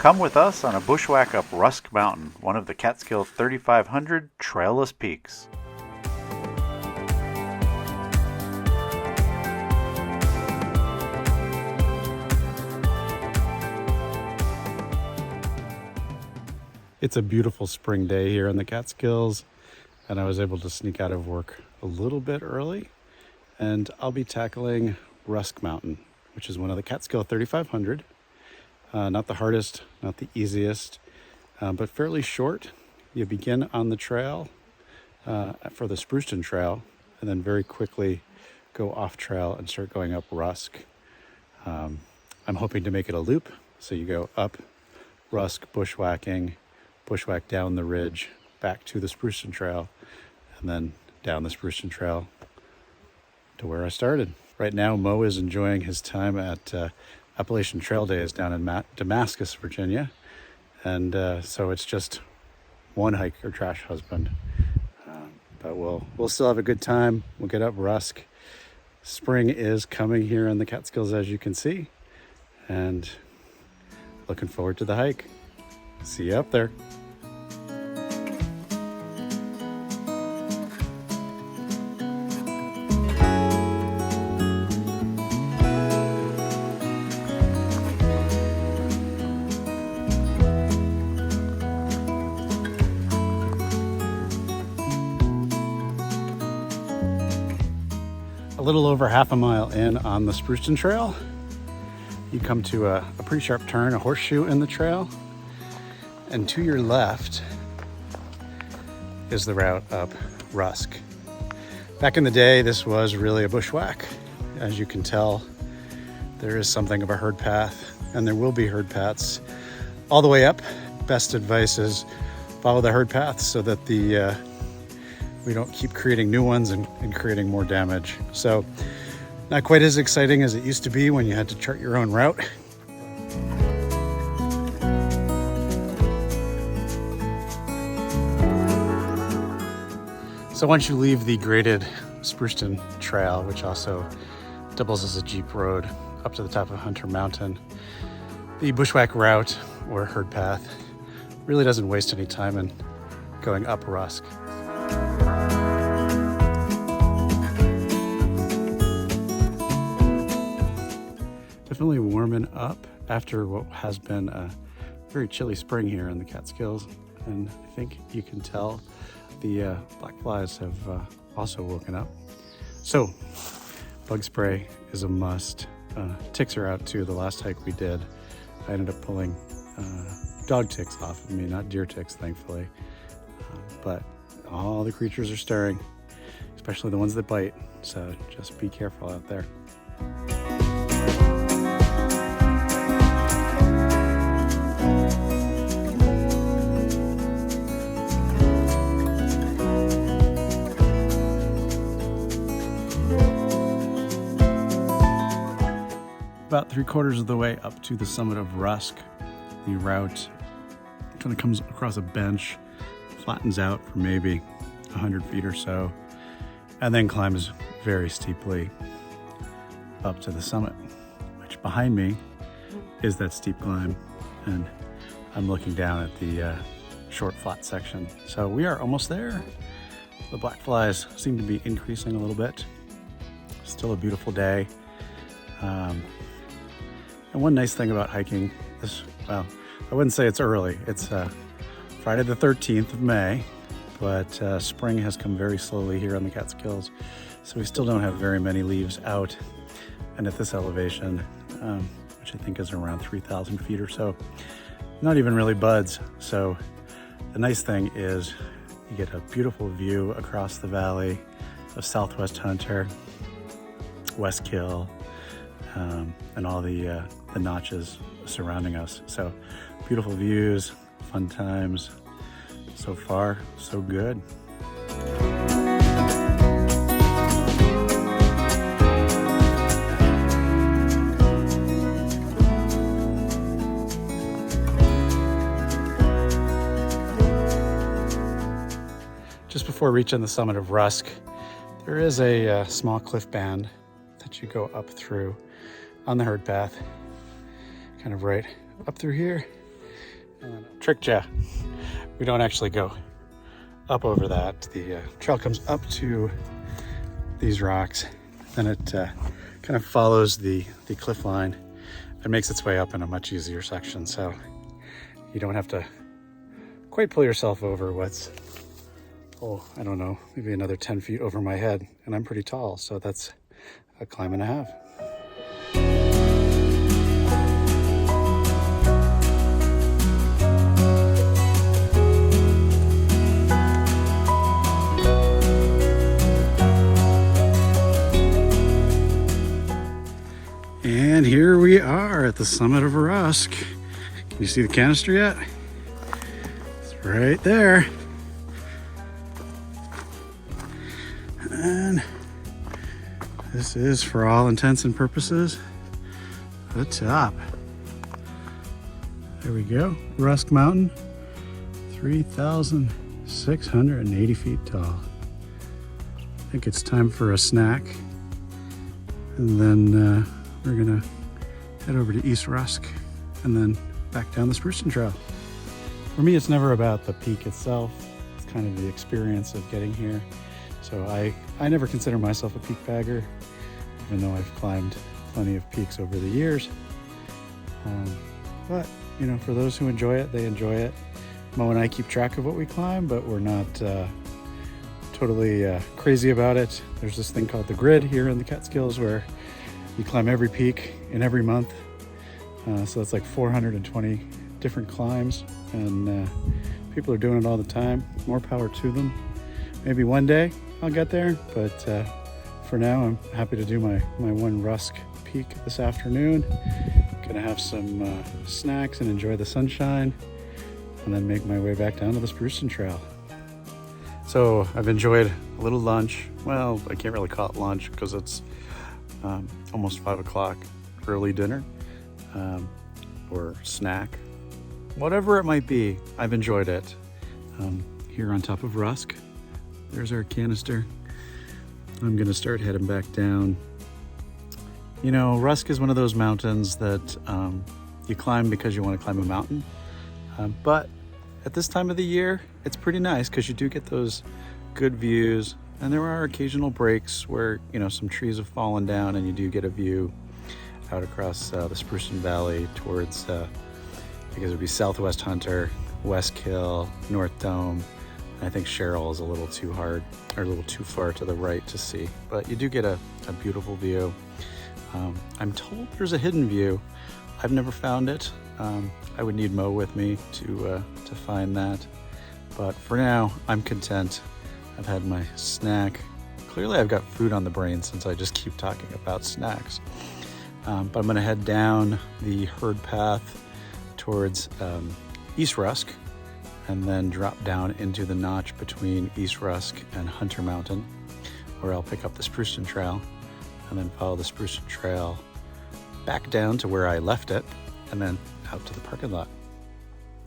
Come with us on a bushwhack up Rusk Mountain, one of the Catskill 3,500 trailless peaks. It's a beautiful spring day here in the Catskills, and I was able to sneak out of work a little bit early, and I'll be tackling Rusk Mountain, which is one of the Catskill 3,500. Not the hardest, not the easiest, but fairly short. You begin on the trail for the Spruceton Trail, and then very quickly go off trail and start going up Rusk. I'm hoping to make it a loop, so you go up Rusk, bushwhacking, bushwhack down the ridge, back to the Spruceton Trail, and then down the Spruceton Trail to where I started. Right now, Mo is enjoying his time at Appalachian Trail Days down in Damascus, Virginia. And so it's just one hiker trash husband. But we'll still have a good time. We'll get up Rusk. Spring is coming here in the Catskills, as you can see. And looking forward to the hike. See you up there. A little over half a mile in on the Spruceton Trail, you come to a pretty sharp turn, a horseshoe in the trail, and to your left is the route up Rusk. Back in the day, this was really a bushwhack. As you can tell, there is something of a herd path, and there will be herd paths all the way up. Best advice is follow the herd path so that we don't keep creating new ones and creating more damage. So not quite as exciting as it used to be when you had to chart your own route. So once you leave the graded Spruceton Trail, which also doubles as a jeep road up to the top of Hunter Mountain, the bushwhack route or herd path really doesn't waste any time in going up Rusk. Definitely warming up after what has been a very chilly spring here in the Catskills, and I think you can tell the black flies have also woken up. So bug spray is a must. Ticks are out too. The last hike we did, I ended up pulling dog ticks off of me, not deer ticks, thankfully. But all the creatures are stirring, especially the ones that bite. So just be careful out there. About 3/4 of the way up to the summit of Rusk, the route kind of comes across a bench, flattens out for maybe 100 feet or so, and then climbs very steeply up to the summit, which behind me is that steep climb, and I'm looking down at the short flat section. So we are almost there. The black flies seem to be increasing a little bit. Still a beautiful day. And one nice thing about hiking this, well, I wouldn't say it's early. It's Friday the 13th of May, but spring has come very slowly here on the Catskills. So we still don't have very many leaves out. And at this elevation, which I think is around 3,000 feet or so, not even really buds. So the nice thing is you get a beautiful view across the valley of Southwest Hunter, West Kill, and all the notches surrounding us. So beautiful views, fun times. So far, so good. Just before reaching the summit of Rusk, there is a small cliff band that you go up through on the herd path, kind of right up through here. Tricked ya. We don't actually go up over that. The trail comes up to these rocks, then it kind of follows the cliff line and makes its way up in a much easier section. So you don't have to quite pull yourself over what's, I don't know, maybe another 10 feet over my head. And I'm pretty tall, so that's a climb and a half. And here we are at the summit of Rusk. Can you see the canister yet? It's right there. And this is, for all intents and purposes, the top. There we go, Rusk Mountain, 3,680 feet tall. I think it's time for a snack. And then we're gonna head over to East Rusk and then back down the Spruceton Trail. For me, it's never about the peak itself. It's kind of the experience of getting here. So I never consider myself a peak bagger, even though I've climbed plenty of peaks over the years. But, you know, for those who enjoy it, they enjoy it. Mo and I keep track of what we climb, but we're not totally crazy about it. There's this thing called the grid here in the Catskills where you climb every peak in every month. So it's like 420 different climbs, and people are doing it all the time. More power to them. Maybe one day I'll get there, but for now I'm happy to do my one Rusk peak this afternoon. Gonna have some snacks and enjoy the sunshine, and then make my way back down to the Spruceton Trail. So I've enjoyed a little lunch. Well, I can't really call it lunch because it's almost 5 o'clock, early dinner, or snack, whatever it might be. I've enjoyed it. Here on top of Rusk, there's our canister. I'm gonna start heading back down. You know, Rusk is one of those mountains that you climb because you want to climb a mountain, but at this time of the year, it's pretty nice because you do get those good views. And there are occasional breaks where, you know, some trees have fallen down and you do get a view out across the Spruceton Valley towards, I guess it would be Southwest Hunter, West Kill, North Dome. And I think Cheryl is a little too hard, or a little too far to the right to see. But you do get a beautiful view. I'm told there's a hidden view. I've never found it. I would need Mo with me to find that. But for now, I'm content. I've had my snack. Clearly I've got food on the brain since I just keep talking about snacks. But I'm gonna head down the herd path towards East Rusk, and then drop down into the notch between East Rusk and Hunter Mountain, where I'll pick up the Spruceton Trail, and then follow the Spruceton Trail back down to where I left it, and then out to the parking lot.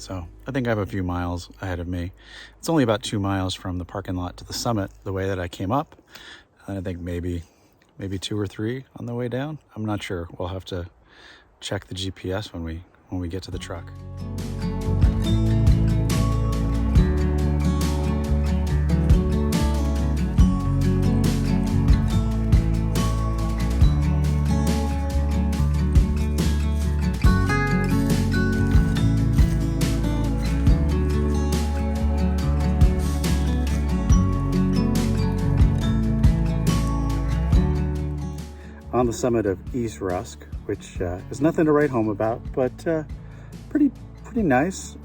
So I think I have a few miles ahead of me. It's only about 2 miles from the parking lot to the summit, the way that I came up. And I think maybe 2 or 3 on the way down. I'm not sure. We'll have to check the GPS when we get to the truck. On the summit of East Rusk, which is nothing to write home about, but pretty nice.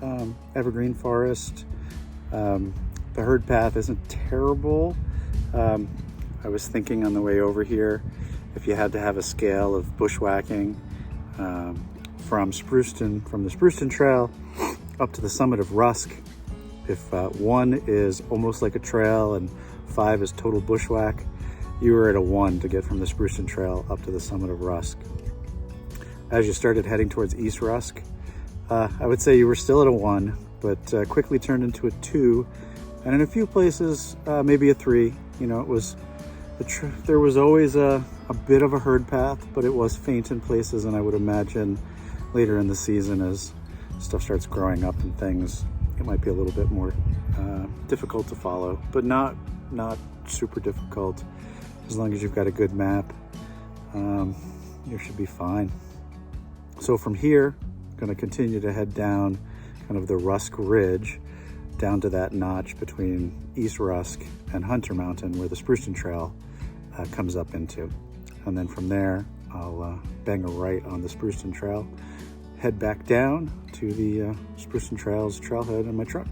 Evergreen forest. The herd path isn't terrible. I was thinking on the way over here, if you had to have a scale of bushwhacking from the Spruceton Trail up to the summit of Rusk, if 1 is almost like a trail and 5 is total bushwhack, you were at a 1 to get from the Spruceton Trail up to the summit of Rusk. As you started heading towards East Rusk, I would say you were still at a 1, but quickly turned into a 2, and in a few places, maybe a 3. You know, it was there was always a bit of a herd path, but it was faint in places, and I would imagine later in the season, as stuff starts growing up and things, it might be a little bit more difficult to follow, but not super difficult. As long as you've got a good map, you should be fine. So from here, I'm going to continue to head down kind of the Rusk Ridge down to that notch between East Rusk and Hunter Mountain where the Spruceton Trail comes up into. And then from there, I'll bang a right on the Spruceton Trail, head back down to the Spruceton Trail's trailhead in my truck.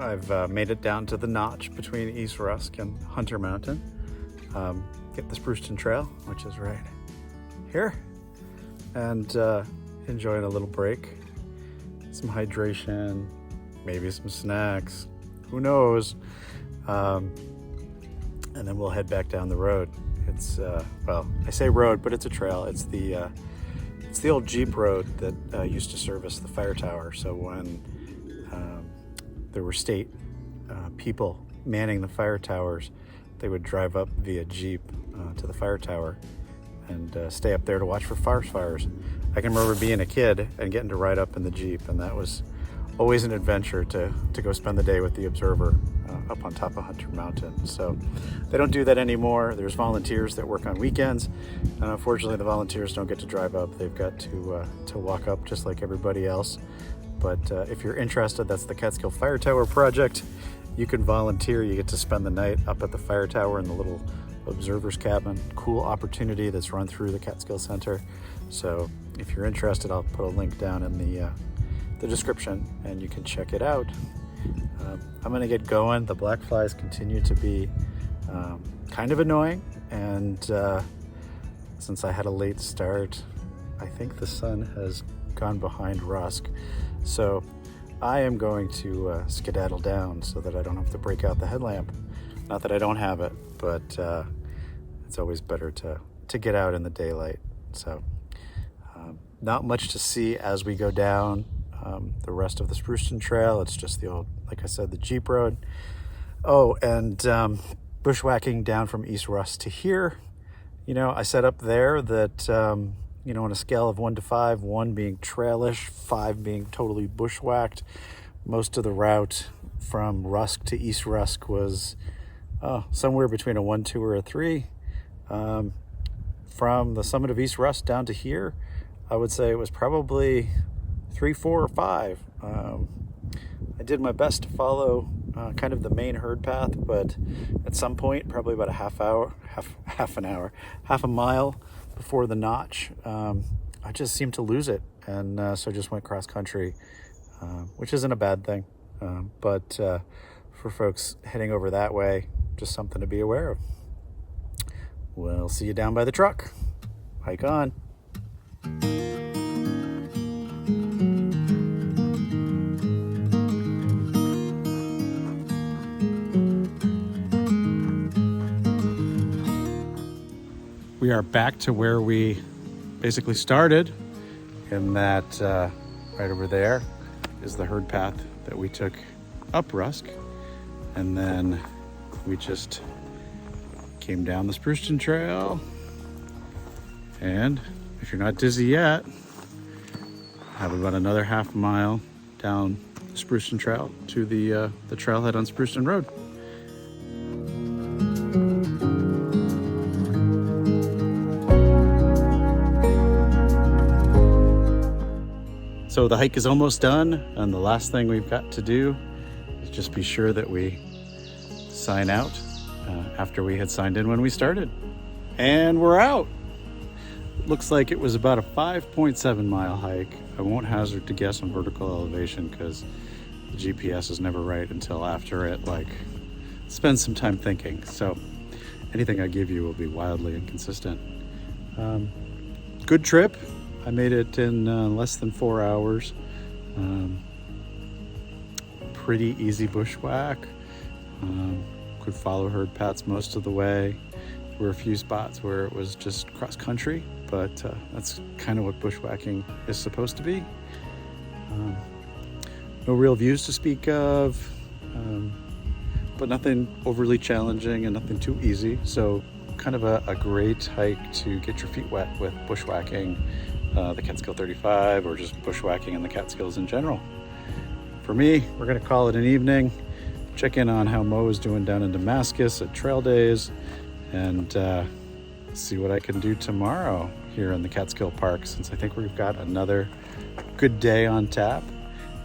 I've made it down to the notch between East Rusk and Hunter Mountain. Get the Spruceton Trail, which is right here, and enjoying a little break, some hydration, maybe some snacks, who knows, and then we'll head back down the road. It's well, I say road, but it's a trail. It's the old Jeep road that used to service the fire tower. So when there were state people manning the fire towers, they would drive up via Jeep to the fire tower and stay up there to watch for forest fires. I can remember being a kid and getting to ride up in the Jeep, and that was always an adventure to go spend the day with the observer up on top of Hunter Mountain. So they don't do that anymore. There's volunteers that work on weekends, and unfortunately the volunteers don't get to drive up. They've got to walk up just like everybody else. But if you're interested, that's the Catskill Fire Tower Project. You can volunteer. You get to spend the night up at the fire tower in the little observer's cabin. Cool opportunity that's run through the Catskill Center. So if you're interested, I'll put a link down in the description and you can check it out. I'm gonna get going. The black flies continue to be kind of annoying, and since I had a late start, I think the sun has gone behind Rusk. So I am going to skedaddle down so that I don't have to break out the headlamp. Not that I don't have it, but it's always better to get out in the daylight. So not much to see as we go down the rest of the Spruceton Trail. It's just the old, like I said, the Jeep road. Oh, and bushwhacking down from East Rusk to here. You know, I said up there that you know, on a scale of 1 to 5, 1 being trailish, 5 being totally bushwhacked. Most of the route from Rusk to East Rusk was somewhere between a 1, 2, or a 3. From the summit of East Rusk down to here, I would say it was probably 3, 4, or 5. I did my best to follow kind of the main herd path, but at some point, probably about a half a mile before the notch, I just seemed to lose it, and so I just went cross country, which isn't a bad thing, but for folks heading over that way, just something to be aware of. We'll see you down by the truck. Hike on. We are back to where we basically started, in that right over there is the herd path that we took up Rusk, and then we just came down the Spruceton Trail. And if you're not dizzy yet, have about another half mile down the Spruceton Trail to the trailhead on Spruceton Road. So the hike is almost done, and the last thing we've got to do is just be sure that we sign out after we had signed in when we started. And we're out. Looks like it was about a 5.7 mile hike. I won't hazard to guess on vertical elevation because the GPS is never right until after it spends some time thinking. So anything I give you will be wildly inconsistent. Good trip. I made it in less than 4 hours. Pretty easy bushwhack. with follow herd paths most of the way. There were a few spots where it was just cross country, but that's kind of what bushwhacking is supposed to be. No real views to speak of, but nothing overly challenging and nothing too easy. So kind of a great hike to get your feet wet with bushwhacking the Catskill 35 or just bushwhacking in the Catskills in general. For me, we're going to call it an evening. Check in on how Mo is doing down in Damascus at trail days, and see what I can do tomorrow here in the Catskill Park, since I think we've got another good day on tap,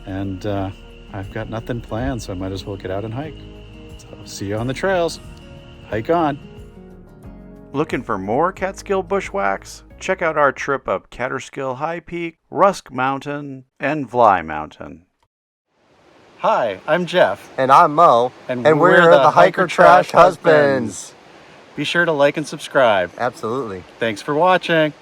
and I've got nothing planned, so I might as well get out and hike. So see you on the trails. Hike on. Looking for more Catskill bushwhacks? Check out our trip up Catskill High Peak, Rusk Mountain, and Fly Mountain. Hi, I'm Jeff. And I'm Mo. And we're the Hiker Trash Husbands. Husbands. Be sure to like and subscribe. Absolutely. Thanks for watching.